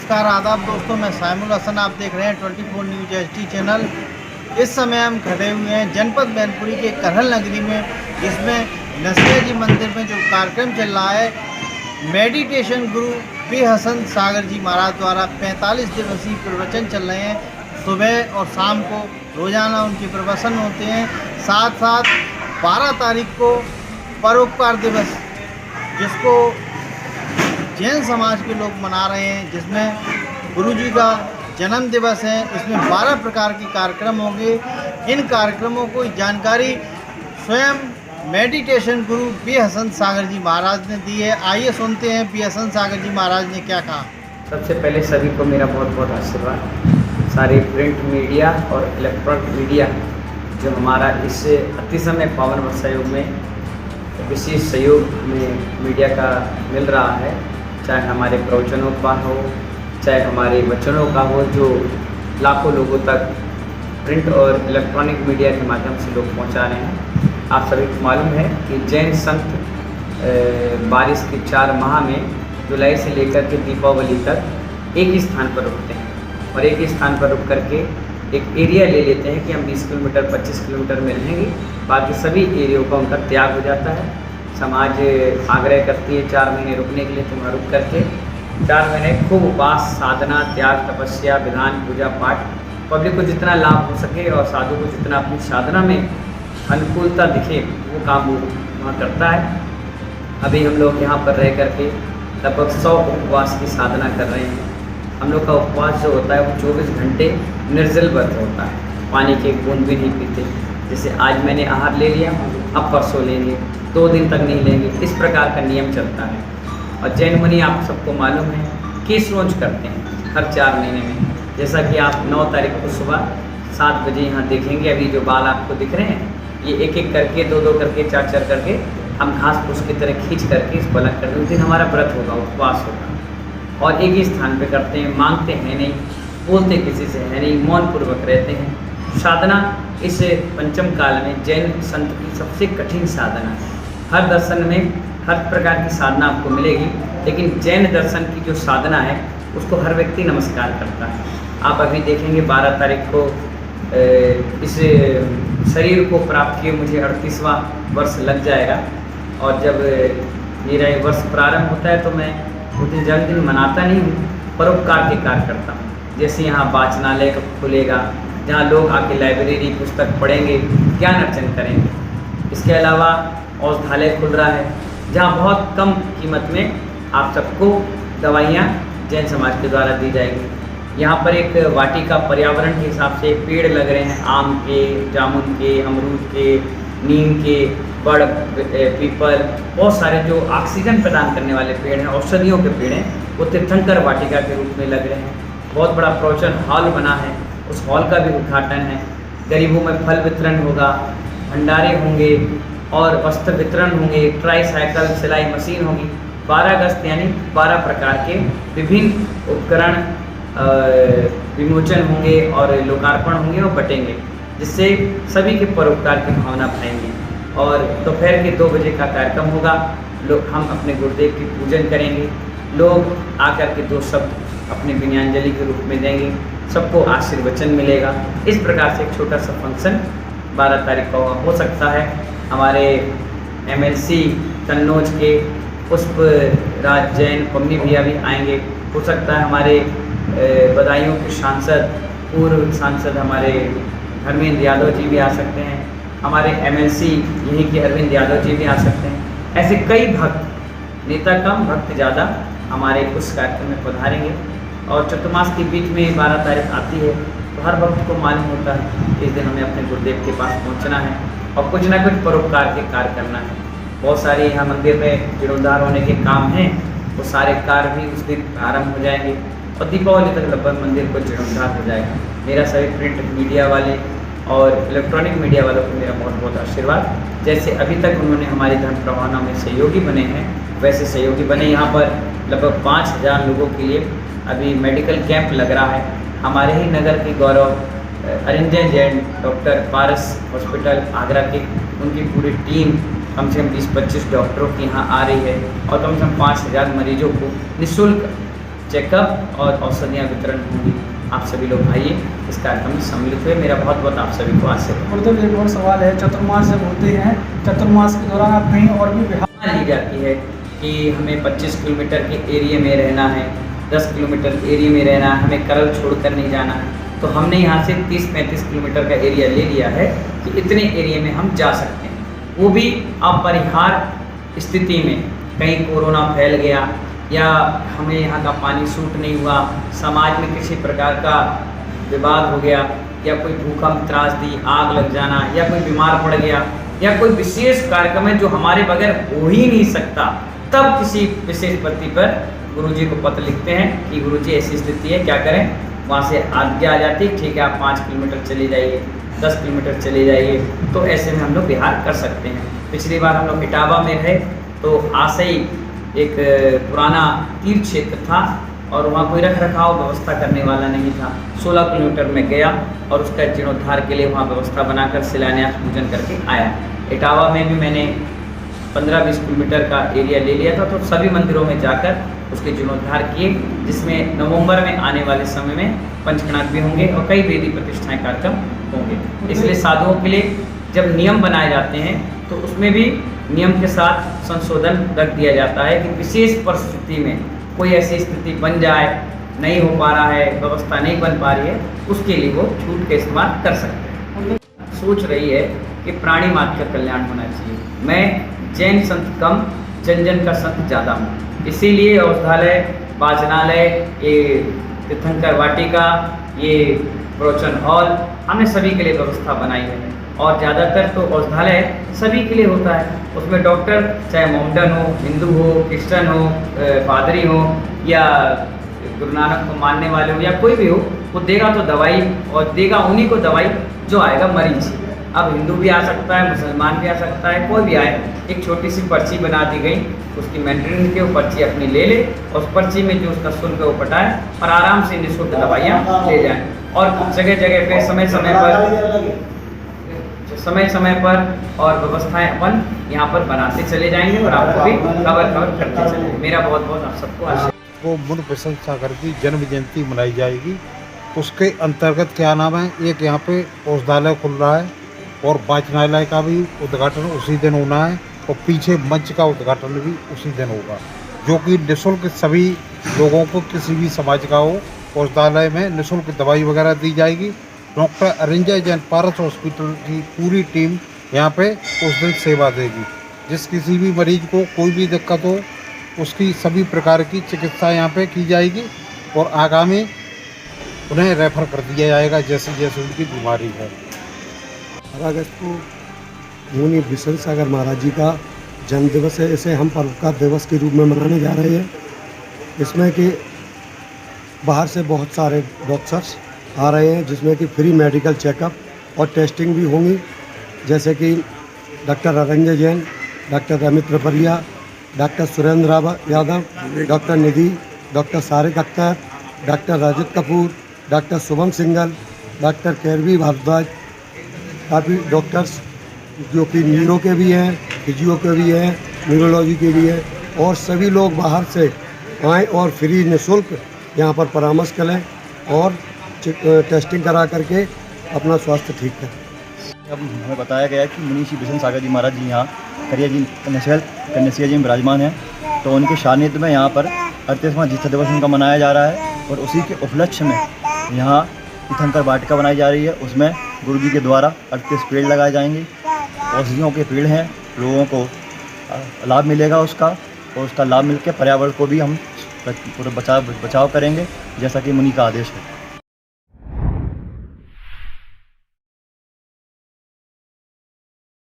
नमस्कार आदाब दोस्तों, मैं साइमुल हसन। आप देख रहे हैं 24 न्यूज एचडी चैनल। इस समय हम खड़े हुए हैं जनपद मैनपुरी के करहल नगरी में, जिसमें नसरिया जी मंदिर में जो कार्यक्रम चल रहा है, मेडिटेशन गुरु पी हसन सागर जी महाराज द्वारा 45 दिवसीय प्रवचन चल रहे हैं। सुबह और शाम को रोज़ाना उनके प्रवचन होते हैं। साथ साथ 12 तारीख को परोपकार दिवस, जिसको जैन समाज के लोग मना रहे हैं, जिसमें गुरुजी का जन्म दिवस है। इसमें 12 प्रकार के कार्यक्रम होंगे। इन कार्यक्रमों को जानकारी स्वयं मेडिटेशन गुरु पी हसन सागर जी महाराज ने दी है। आइए सुनते हैं पी हसन सागर जी महाराज ने क्या कहा। सबसे पहले सभी को मेरा बहुत बहुत आशीर्वाद। सारे प्रिंट मीडिया और इलेक्ट्रॉनिक मीडिया जो हमारा इस अति समय पावन वर्षा योग में विशेष सहयोग में मीडिया का मिल रहा है, चाहे हमारे प्रवचनों का हो, चाहे हमारे वचनों का हो, जो लाखों लोगों तक प्रिंट और इलेक्ट्रॉनिक मीडिया के माध्यम से लोग पहुंचा रहे हैं। आप सभी को मालूम है कि जैन संत बारिश के 4 माह में जुलाई से लेकर के दीपावली तक एक ही स्थान पर रुकते हैं और एक ही स्थान पर रुक करके एक एरिया ले लेते हैं कि हम 20 किलोमीटर 25 किलोमीटर में रहेंगे। बाकी सभी एरियो का उनका त्याग हो जाता है। समाज आग्रह करती है 4 महीने रुकने के लिए, तो वहाँ रुक करके 4 महीने खूब उपास, साधना, त्याग, तपस्या, विधान, पूजा पाठ, पब्लिक को जितना लाभ हो सके और साधु को जितना अपनी साधना में अनुकूलता दिखे वो काम वो वहाँ करता है। अभी हम लोग यहाँ पर रह करके लगभग 100 उपवास की साधना कर रहे हैं। हम लोग का उपवास जो होता है वो 24 घंटे निर्जल व्रत होता है, पानी के बूंद भी नहीं पीते। जैसे आज मैंने आहार ले लिया, अब परसों लेंगे, 2 दिन तक नहीं लेंगे, इस प्रकार का नियम चलता है। और जैन मुनि आप सबको मालूम है केस रोज करते हैं हर 4 महीने में। जैसा कि आप 9 तारीख को सुबह 7 बजे यहाँ देखेंगे, अभी जो बाल आपको दिख रहे हैं ये एक एक करके 2-2 करके 4-4 करके हम घास फूस की तरह खींच करके इस पलक करते हैं। उस दिन हमारा व्रत होगा, उपवास होगा और एक ही स्थान पे करते हैं। मांगते हैं नहीं, बोलते किसी से है नहीं, मौन पूर्वक रहते हैं। साधना इस पंचम काल में जैन संत की सबसे कठिन साधना है। हर दर्शन में हर प्रकार की साधना आपको मिलेगी, लेकिन जैन दर्शन की जो साधना है उसको हर व्यक्ति नमस्कार करता है। आप अभी देखेंगे 12 तारीख को इस शरीर को प्राप्त किए मुझे 38वां वर्ष लग जाएगा। और जब मेरा ये वर्ष प्रारंभ होता है तो मैं उस दिन जन्मदिन मनाता नहीं हूँ, परोपकार के कार्य करता हूँ। जैसे यहाँ वाचनालय खुलेगा, जहाँ लोग आके लाइब्रेरी पुस्तक पढ़ेंगे, ज्ञान अर्जन करेंगे। इसके अलावा औषधालय खुल रहा है, जहाँ बहुत कम कीमत में आप सबको दवाइयाँ जैन समाज के द्वारा दी जाएगी। यहाँ पर एक वाटिका पर्यावरण के हिसाब से पेड़ लग रहे हैं, आम के, जामुन के, अमरूद के, नीम के, बड़, पीपल, बहुत सारे जो ऑक्सीजन प्रदान करने वाले पेड़ हैं, औषधियों के पेड़ हैं, वो तीर्थंकर वाटिका के रूप में लग रहे हैं। बहुत बड़ा प्रवचन हॉल बना है, उस हॉल का भी उद्घाटन है। गरीबों में फल वितरण होगा, भंडारे होंगे और वस्त्र वितरण होंगे, ट्राईसाइकिल सिलाई मशीन होगी। 12 अगस्त यानी 12 प्रकार के विभिन्न उपकरण विमोचन होंगे और लोकार्पण होंगे और बटेंगे, जिससे सभी के परोपकार की भावना बढ़ाएंगे। और दोपहर के 2 बजे का कार्यक्रम होगा। लोग हम अपने गुरुदेव की पूजन करेंगे, लोग आकर के 2 शब्द अपने विनयांजलि के रूप में देंगे, सबको आशीर्वचन मिलेगा। इस प्रकार से एक छोटा सा फंक्शन 12 तारीख को हो सकता है। हमारे MLC कन्नौज के पुष्पराज जैन पम्मी भैया भी आएंगे। हो सकता है हमारे बदायूं के सांसद, पूर्व सांसद हमारे धर्मेंद्र यादव जी भी आ सकते हैं। हमारे MLC यहीं के अरविंद यादव जी भी आ सकते हैं। ऐसे कई भक्त, नेता कम भक्त ज़्यादा, हमारे उस कार्यक्रम में पधारेंगे। और चतुर्मास के बीच में 12 तारीख आती है, तो हर भक्त को मालूम होता है इस दिन हमें अपने गुरुदेव के पास पहुंचना है और कुछ ना कुछ परोपकार के कार्य करना है। बहुत सारे यहाँ मंदिर में जीर्णोद्धार होने के काम हैं, वो सारे कार्य भी उस दिन प्रारंभ हो जाएंगे और दीपावली तक लगभग मंदिर को जीर्णोद्धार हो जाएगा। मेरा सभी प्रिंट मीडिया वाले और इलेक्ट्रॉनिक मीडिया वालों को मेरा बहुत बहुत आशीर्वाद। जैसे अभी तक उन्होंने हमारी धर्म प्रवाहना में सहयोगी बने हैं, वैसे सहयोगी बने। यहाँ पर लगभग 5000 लोगों के लिए अभी मेडिकल कैंप लग रहा है। हमारे ही नगर के गौरव अरिंजन जैन डॉक्टर पारस हॉस्पिटल आगरा के, उनकी पूरी टीम कम से कम 20-25 डॉक्टरों की यहाँ आ रही है और कम से कम 5000 मरीजों को निःशुल्क चेकअप और औषधियाँ वितरण होंगी। आप सभी लोग आइए, इस कार्यक्रम में सम्मिलित हुए। मेरा बहुत बहुत आप सभी को आशीर्वाद। गुरुदेव, एक और सवाल है, चतुर्मास जब होते हैं, चतुर्मास के दौरान आप कहीं और भी हाँ, ली जाती है कि हमें 25 किलोमीटर के एरिया में रहना है, 10 किलोमीटर एरिया में रहना है, हमें करल छोड़कर नहीं जाना है, तो हमने यहाँ से 30-35 किलोमीटर का एरिया ले लिया है कि इतने एरिया में हम जा सकते हैं। वो भी अपरिहार्य स्थिति में, कहीं कोरोना फैल गया या हमें यहाँ का पानी सूट नहीं हुआ, समाज में किसी प्रकार का विवाद हो गया, या कोई भूकंप त्रासदी, आग लग जाना, या कोई बीमार पड़ गया, या कोई विशेष कार्यक्रम है जो हमारे बगैर हो ही नहीं सकता, तब किसी विशेष पत्ती पर गुरुजी को पत्र लिखते हैं कि गुरुजी ऐसी स्थिति है, क्या करें। वहाँ से आज्ञा आ जाती है, ठीक है आप 5 किलोमीटर चले जाइए, 10 किलोमीटर चले जाइए। तो ऐसे में हम लोग विहार कर सकते हैं। पिछली बार हम लोग इटावा में रहे तो आसई एक पुराना तीर्थ क्षेत्र था और वहाँ कोई रख रखाव व्यवस्था करने वाला नहीं था। 16 किलोमीटर में गया और उसका जीर्णोद्धार के लिए वहाँ व्यवस्था बनाकर शिलान्यास पूजन करके आया। इटावा में भी मैंने 15-20 किलोमीटर का एरिया ले लिया था, तो सभी मंदिरों में जाकर उसके जीर्णोद्धार किए, जिसमें नवंबर में आने वाले समय में पंचकणाक भी होंगे और कई वेदी प्रतिष्ठाएं कार्यक्रम होंगे। इसलिए साधुओं के लिए जब नियम बनाए जाते हैं तो उसमें भी नियम के साथ संशोधन रख दिया जाता है कि विशेष परिस्थिति में कोई ऐसी स्थिति बन जाए, नहीं हो पा रहा है, व्यवस्था नहीं बन पा रही है, उसके लिए वो छूट का इस्तेमाल कर सकते हैं। सोच रही है कि प्राणी मात्र का कल्याण होना चाहिए। मैं जैन संत कम, जन जन का संत ज़्यादा हूँ, इसीलिए औषधालय, वाचनालय, ये तीर्थंकर वाटिका, ये प्रवचन हॉल, हमने सभी के लिए व्यवस्था बनाई है। और ज़्यादातर तो औषधालय सभी के लिए होता है, उसमें डॉक्टर चाहे मोमडन हो, हिंदू हो, क्रिश्चियन हो, पादरी हो, या गुरु नानक को मानने वाले हो, या कोई भी हो, वो देगा तो दवाई, और देगा उन्हीं को दवाई जो आएगा मरीज। अब हिंदू भी आ सकता है, मुसलमान भी आ सकता है, कोई भी आए। एक छोटी सी पर्ची बना दी गई, उसकी मेंटेनेंस के वो पर्ची अपनी ले ले और उस पर्ची में जो उसका शुल्क है वो पटाए और आराम से निःशुल्क दवाइयाँ ले जाएँ। और जगह जगह पे समय समय पर और व्यवस्थाएं अपन यहाँ पर बनाते चले जाएंगे और आपको भी खबर करते चलेंगे। मेरा बहुत बहुत आप सबको आशीर्वाद। वो मुन प्रसन्न सागर की जन्म जयंती मनाई जाएगी, उसके अंतर्गत क्या नाम है, एक यहाँ पे औषधालय खुल रहा है और वाचनालय का भी उद्घाटन उसी दिन होना है और पीछे मंच का उद्घाटन भी उसी दिन होगा, जो कि निःशुल्क सभी लोगों को, किसी भी समाज का हो, औषधालय में निःशुल्क दवाई वगैरह दी जाएगी। डॉक्टर अरिंजय जैन पारस हॉस्पिटल की पूरी टीम यहाँ पे उस दिन सेवा देगी। जिस किसी भी मरीज को कोई भी दिक्कत हो, उसकी सभी प्रकार की चिकित्सा यहाँ पे की जाएगी और आगामी उन्हें रेफर कर दिया जाएगा जैसे जैसे उनकी बीमारी है। 12 अगस्त को मुनि बिशन सागर महाराज जी का जन्म दिवस है। इसे हम परोपकार दिवस के रूप में मनाने जा रहे हैं। इसमें कि बाहर से बहुत सारे डॉक्टर्स आ रहे हैं, जिसमें कि फ्री मेडिकल चेकअप और टेस्टिंग भी होंगी, जैसे कि doctor Arinjay Jain, doctor Ramit Rapaliya, doctor Surendra Yadav, doctor Nidhi, doctor Sarik Akhtar, doctor Rajit Kapoor, doctor Shubham Singal, doctor Kairavi Bhardwaj, काफ़ी डॉक्टर्स जो कि न्यूरो के भी हैं, फिजियो के भी हैं, न्यूरोलॉजी के भी हैं, और सभी लोग बाहर से आएँ और फ्री निःशुल्क यहाँ पर परामर्श करें और टेस्टिंग करा करके अपना स्वास्थ्य ठीक करें। अब हमें बताया गया है कि मुनि श्री बिशन सागर जी महाराज जी यहाँ कन्यासिया जी में विराजमान हैं, तो उनके सानिध्य में यहाँ पर 38वां जीता दिवस उनका मनाया जा रहा है और उसी के उपलक्ष्य में यहाँ तीर्थंकर वाटिका बनाई जा रही है। उसमें गुरु जी के द्वारा 38 पेड़ लगाए जाएंगे। औषधियों के पेड़ हैं, लोगों को लाभ मिलेगा उसका, और उसका लाभ मिलकर पर्यावरण को भी हम पूरा बचाव करेंगे, जैसा कि मुनि का आदेश है।